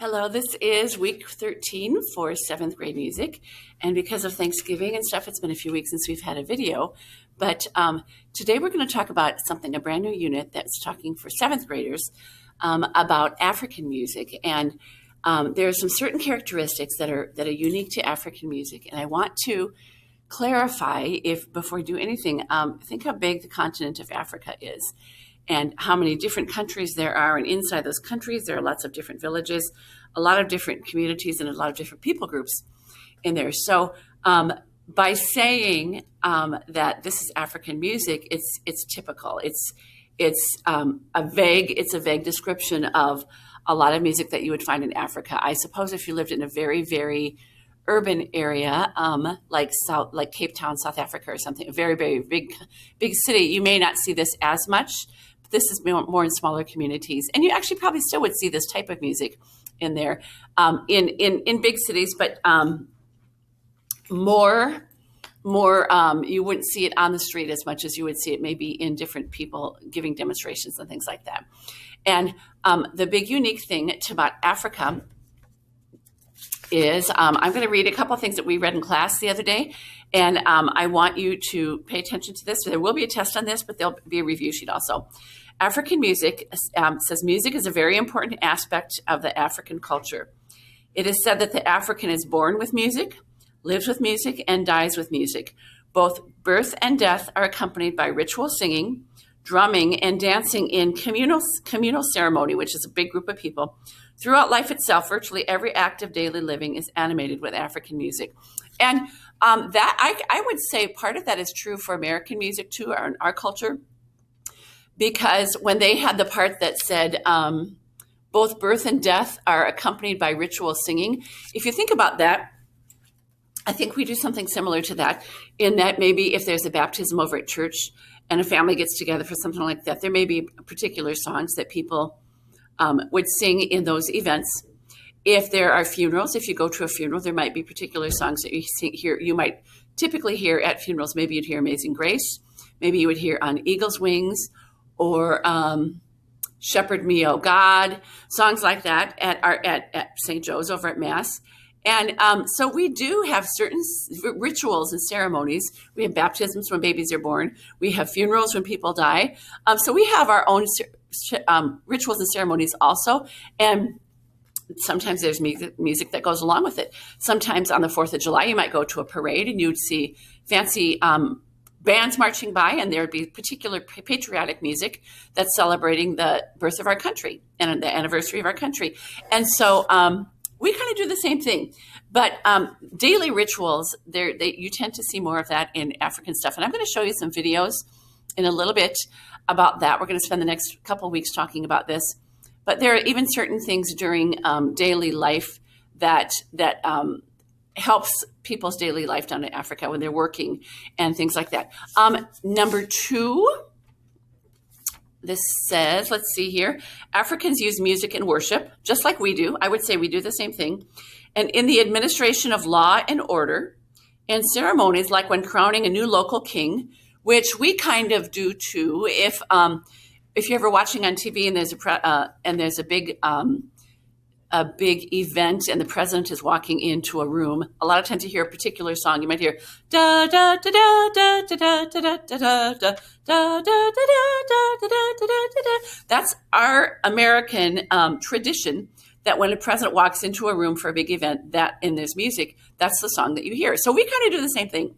Hello, this is week 13 for seventh grade music. And because of Thanksgiving and stuff, it's been a few weeks since we've had a video. But today we're going to talk about something, a brand new unit that's talking for seventh graders about African music. And there are some certain characteristics that are unique to African music. And I want to clarify, if before we do anything, think how big the continent of Africa is and how many different countries there are. And inside those countries, there are lots of different villages, a lot of different communities, and a lot of different people groups in there. So by saying that this is African music, it's typical. It's a vague description of a lot of music that you would find in Africa. I suppose if you lived in a very, very urban area, like Cape Town, South Africa, or something, a very, very big city, you may not see this as much. But this is more in smaller communities, and you actually probably still would see this type of music in there in big cities, but more you wouldn't see it on the street as much as you would see it maybe in different people giving demonstrations and things like that. And the big unique thing about Africa is I'm going to read a couple of things that we read in class the other day, and I want you to pay attention to this. There will be a test on this, but there'll be a review sheet also. African music says music is a very important aspect of the African culture. It is said that the African is born with music, lives with music, and dies with music. Both birth and death are accompanied by ritual singing, drumming, and dancing in communal ceremony, which is a big group of people. Throughout life itself, virtually every act of daily living is animated with African music. And that I would say part of that is true for American music too, our culture, because when they had the part that said both birth and death are accompanied by ritual singing, if you think about that, I think we do something similar to that, in that maybe if there's a baptism over at church and a family gets together for something like that, there may be particular songs that people would sing in those events. If there are funerals, if you go to a funeral, there might be particular songs that you might typically hear at funerals. Maybe you'd hear Amazing Grace. Maybe you would hear On Eagle's Wings, or Shepherd Me, O God, songs like that at St. Joe's over at Mass. And so we do have certain rituals and ceremonies. We have baptisms when babies are born. We have funerals when people die. So we have our own rituals and ceremonies also. And sometimes there's music that goes along with it. Sometimes on the 4th of July, you might go to a parade and you'd see fancy bands marching by, and there would be particular patriotic music that's celebrating the birth of our country and the anniversary of our country. And so we kind of do the same thing. But daily rituals, you tend to see more of that in African stuff. And I'm going to show you some videos in a little bit about that. We're going to spend the next couple of weeks talking about this. But there are even certain things during daily life that helps people's daily life down in Africa when they're working and things like that. Number 2, this says, let's see here, Africans use music in worship, just like we do. I would say we do the same thing. And in the administration of law and order, and ceremonies like when crowning a new local king, which we kind of do too. If you're ever watching on TV and there's a big event and the president is walking into a room, a lot of times you hear a particular song. You might hear da da da da da da da da da da da da da da da da da. That's our American tradition, that when a president walks into a room for a big event, and there's music, that's the song that you hear. So we kind of do the same thing.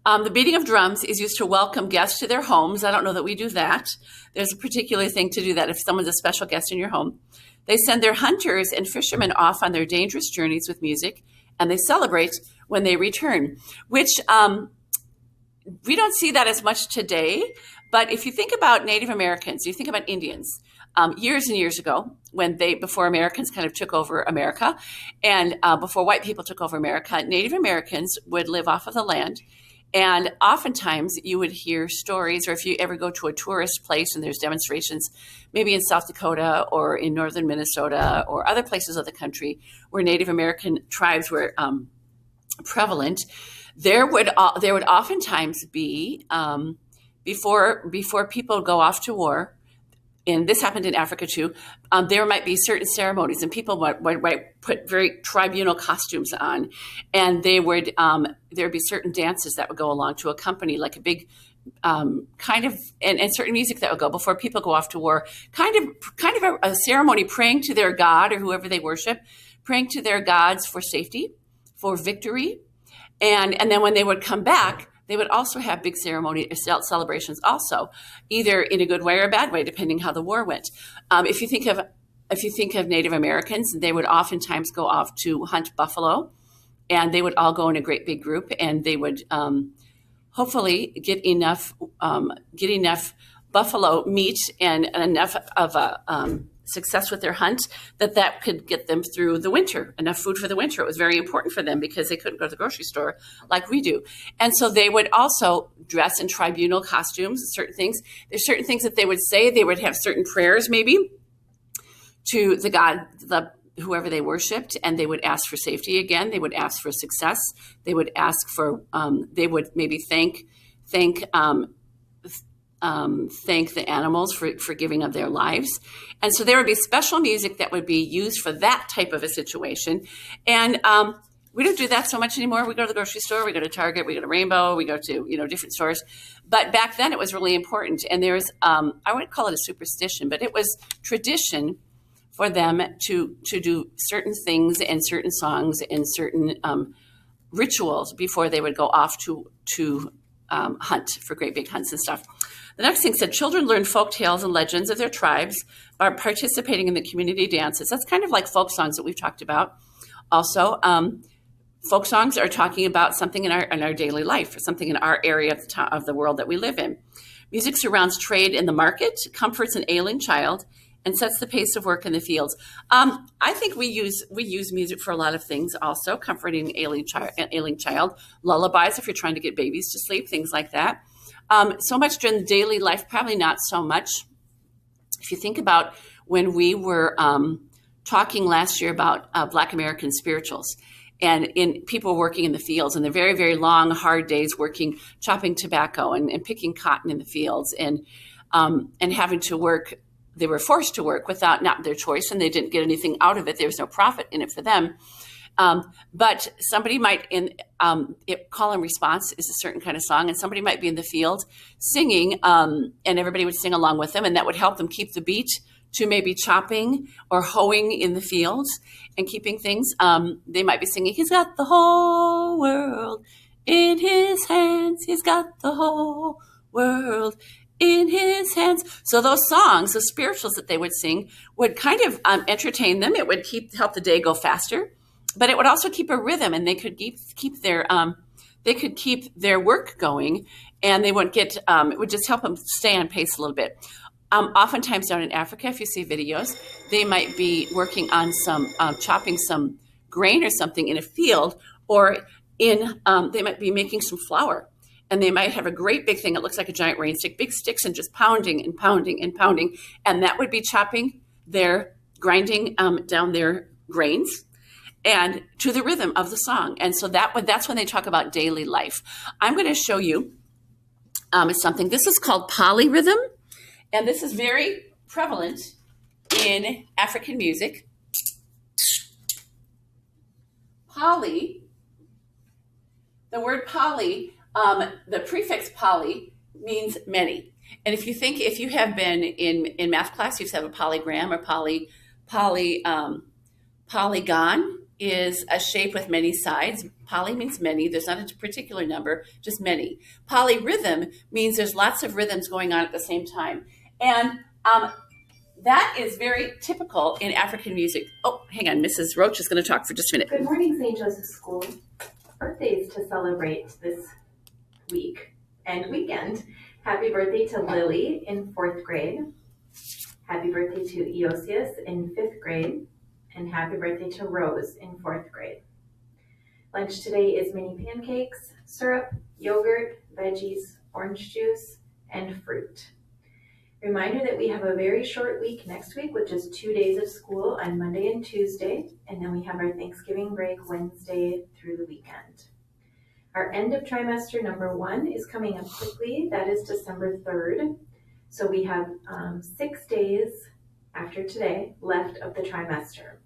The beating of drums is used to welcome guests to their homes. I don't know that we do that. There's a particular thing to do that if someone's a special guest in your home. They send their hunters and fishermen off on their dangerous journeys with music, and they celebrate when they return, which we don't see that as much today. But if you think about Native Americans, you think about Indians, years and years ago, before Americans kind of took over America, and before white people took over America, Native Americans would live off of the land. And oftentimes you would hear stories, or if you ever go to a tourist place and there's demonstrations, maybe in South Dakota or in northern Minnesota or other places of the country where Native American tribes were prevalent, there would oftentimes be, before people go off to war, and this happened in Africa too, there might be certain ceremonies and people might put very tribunal costumes on, and there'd be certain dances that would go along to accompany like a big kind of, and certain music that would go before people go off to war, kind of a ceremony praying to their God or whoever they worship, praying to their gods for safety, for victory. And then when they would come back, they would also have big ceremony celebrations also, either in a good way or a bad way, depending how the war went. If you think of Native Americans, they would oftentimes go off to hunt buffalo, and they would all go in a great big group, and they would hopefully get enough buffalo meat and enough of a success with their hunt that could get them through the winter, enough food for the winter. It was very important for them because they couldn't go to the grocery store like we do. And so they would also dress in tribunal costumes, certain things. There's certain things that they would say. They would have certain prayers maybe to the God, whoever they worshiped, and they would ask for safety again. They would ask for success. They would ask for, they would maybe thank the animals for giving of their lives. And so there would be special music that would be used for that type of a situation. And we don't do that so much anymore. We go to the grocery store, we go to Target, we go to Rainbow, we go to, different stores. But back then it was really important. And there's, I wouldn't call it a superstition, but it was tradition for them to do certain things and certain songs and certain rituals before they would go off to hunt for great big hunts and stuff. The next thing said, children learn folk tales and legends of their tribes by participating in the community dances. That's kind of like folk songs that we've talked about. Also, folk songs are talking about something in our daily life, or something in our area of the world that we live in. Music surrounds trade in the market, comforts an ailing child, and sets the pace of work in the fields. I think we use music for a lot of things also, comforting an ailing child, lullabies if you're trying to get babies to sleep, things like that. So much during the daily life, probably not so much. If you think about when we were talking last year about Black American spirituals, and people working in the fields, and the very, very long, hard days working, chopping tobacco and picking cotton in the fields, and having to work. They were forced to work without not their choice, and they didn't get anything out of it. There was no profit in it for them. But somebody might call and response is a certain kind of song, and somebody might be in the field singing, and everybody would sing along with them, and that would help them keep the beat to maybe chopping or hoeing in the fields and keeping things. They might be singing, "He's got the whole world in his hands. He's got the whole world in his hands." So those songs, the spirituals that they would sing, would kind of entertain them. It would help the day go faster, but it would also keep a rhythm, and they could keep their work going, and they wouldn't get. It would just help them stay on pace a little bit. Oftentimes down in Africa, if you see videos, they might be working on some chopping some grain or something in a field, or they might be making some flour. And they might have a great big thing that looks like a giant rain stick, big sticks, and just pounding and pounding and pounding. And that would be grinding down their grains, and to the rhythm of the song. And so that's when they talk about daily life. I'm going to show you something. This is called polyrhythm, and this is very prevalent in African music. Poly, the word poly, the prefix poly means many. And if you have been in math class, you have a polygram or polygon is a shape with many sides. Poly means many. There's not a particular number, just many. Polyrhythm means there's lots of rhythms going on at the same time. And that is very typical in African music. Oh, hang on. Mrs. Roach is going to talk for just a minute. Good morning, St. Joseph School. Birthdays to celebrate this week and weekend. Happy birthday to Lily in 4th grade. Happy birthday to Eosius in 5th grade. And happy birthday to Rose in 4th grade. Lunch today is mini pancakes, syrup, yogurt, veggies, orange juice, and fruit. Reminder that we have a very short week next week with just 2 days of school on Monday and Tuesday, and then we have our Thanksgiving break Wednesday through the weekend. Our end of trimester number 1 is coming up quickly. That is December 3rd. So we have 6 days after today left of the trimester.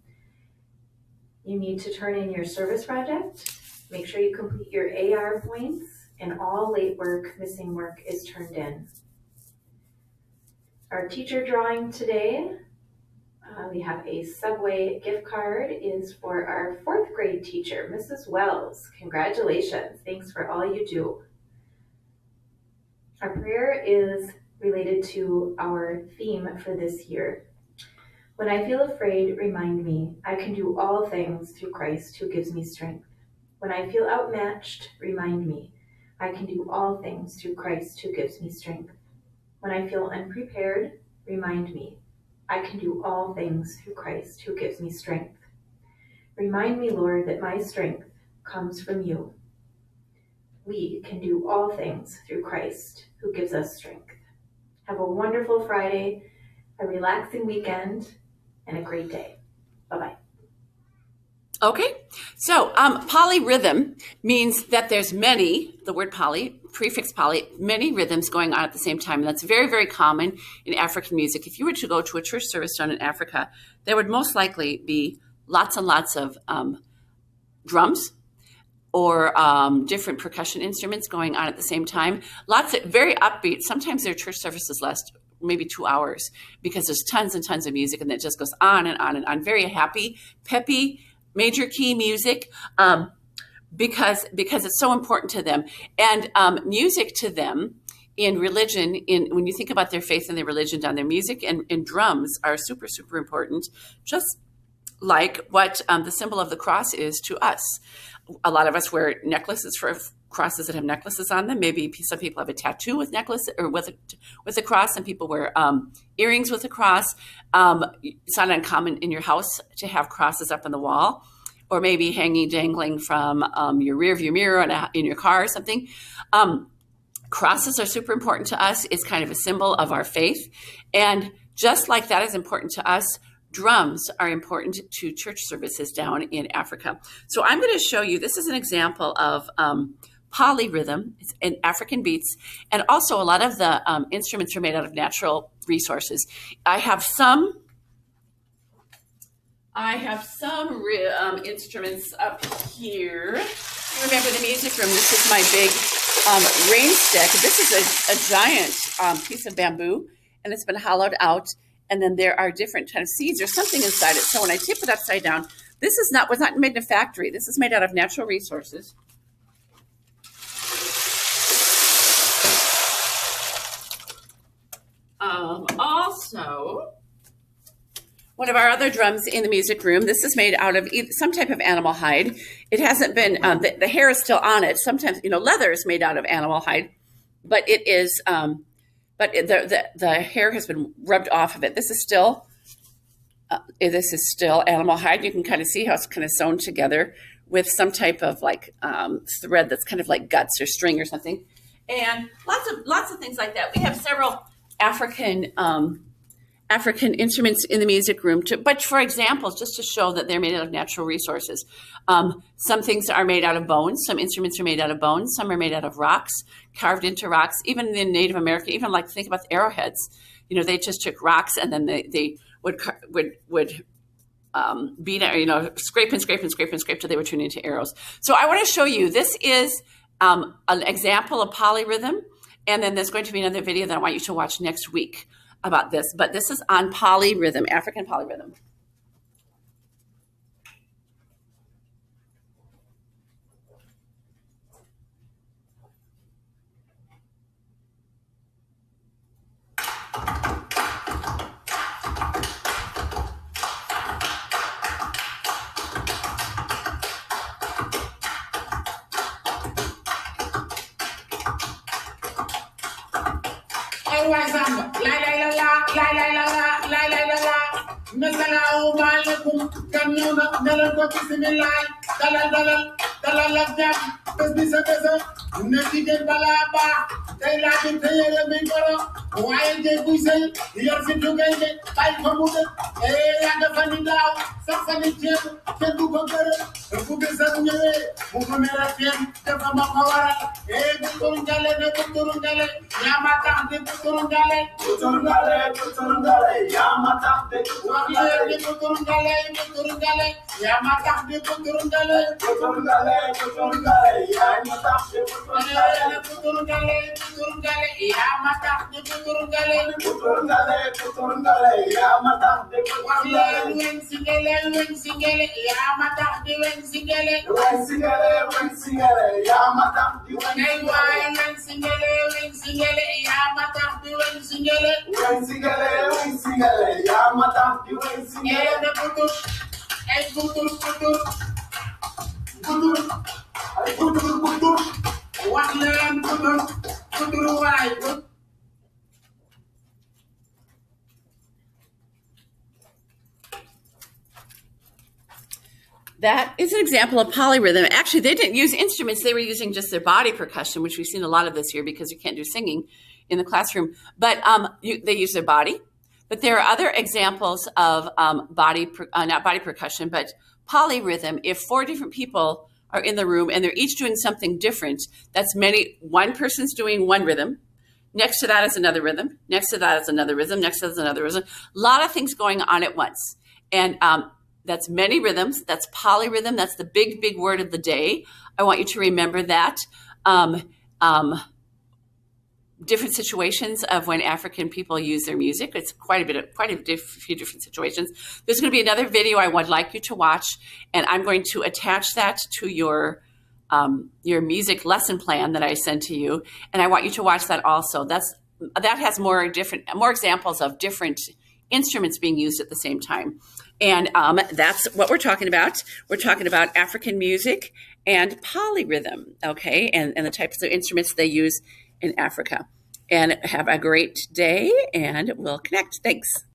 You need to turn in your service project. Make sure you complete your AR points, and all late work, missing work is turned in. Our teacher drawing today, we have a Subway gift card, is for our 4th grade teacher, Mrs. Wells. Congratulations. Thanks for all you do. Our prayer is related to our theme for this year. When I feel afraid, remind me, I can do all things through Christ who gives me strength. When I feel outmatched, remind me, I can do all things through Christ who gives me strength. When I feel unprepared, remind me, I can do all things through Christ who gives me strength. Remind me, Lord, that my strength comes from you. We can do all things through Christ who gives us strength. Have a wonderful Friday, a relaxing weekend, and a great day. Bye-bye. Okay, so polyrhythm means that there's many, the word poly, prefix poly, many rhythms going on at the same time. And that's very, very common in African music. If you were to go to a church service done in Africa, there would most likely be lots and lots of drums or different percussion instruments going on at the same time. Lots of very upbeat. Sometimes their church services last maybe 2 hours because there's tons and tons of music, and it just goes on and on and on. Very happy, peppy, major key music, because it's so important to them. And music to them in religion, when you think about their faith and their religion down there, music and drums are super, super important, just like what the symbol of the cross is to us. A lot of us wear necklaces for crosses that have necklaces on them. Maybe some people have a tattoo with necklace or with a cross. Some people wear earrings with a cross. It's not uncommon in your house to have crosses up on the wall, or maybe hanging, dangling from your rear view mirror in your car or something. Crosses are super important to us. It's kind of a symbol of our faith. And just like that is important to us, drums are important to church services down in Africa. So I'm going to show you, this is an example of polyrhythm. It's in African beats. And also a lot of the instruments are made out of natural resources. I have some instruments up here. Remember the music room. This is my big rain stick. This is a giant piece of bamboo, and it's been hollowed out. And then there are different kind of seeds or something inside it. So when I tip it upside down, this was not made in a factory. This is made out of natural resources. Also, one of our other drums in the music room, this is made out of some type of animal hide. It hasn't been, the hair is still on it. Sometimes, leather is made out of animal hide, but it is, the hair has been rubbed off of it. This is still animal hide. You can kind of see how it's kind of sewn together with some type of thread that's kind of like guts or string or something, and lots of things like that. We have several African instruments in the music room, but for example, just to show that they're made out of natural resources. Some things are made out of bones. Some instruments are made out of bones. Some are made out of rocks, carved into rocks. Even in Native America, even think about the arrowheads. They just took rocks and then they would beat it, scrape till they were turned into arrows. So I want to show you, this is an example of polyrhythm. And then there's going to be another video that I want you to watch next week about this, but this is on polyrhythm, African polyrhythm. That is an example of polyrhythm. Actually, they didn't use instruments. They were using just their body percussion, which we've seen a lot of this year because you can't do singing in the classroom. But they use their body. But there are other examples of not body percussion, but polyrhythm. If 4 different people are in the room and they're each doing something different, that's one person's doing one rhythm. Next to that is another rhythm. Next to that is another rhythm. Next to that is another rhythm. A lot of things going on at once. And that's many rhythms. That's polyrhythm. That's the big, big word of the day. I want you to remember that. Different situations of when African people use their music. It's quite a few different situations. There's going to be another video I would like you to watch, and I'm going to attach that to your music lesson plan that I send to you, and I want you to watch that also. That has more examples of different instruments being used at the same time. And that's what we're talking about. We're talking about African music and polyrhythm, okay, and the types of instruments they use in Africa. And have a great day, and we'll connect. Thanks.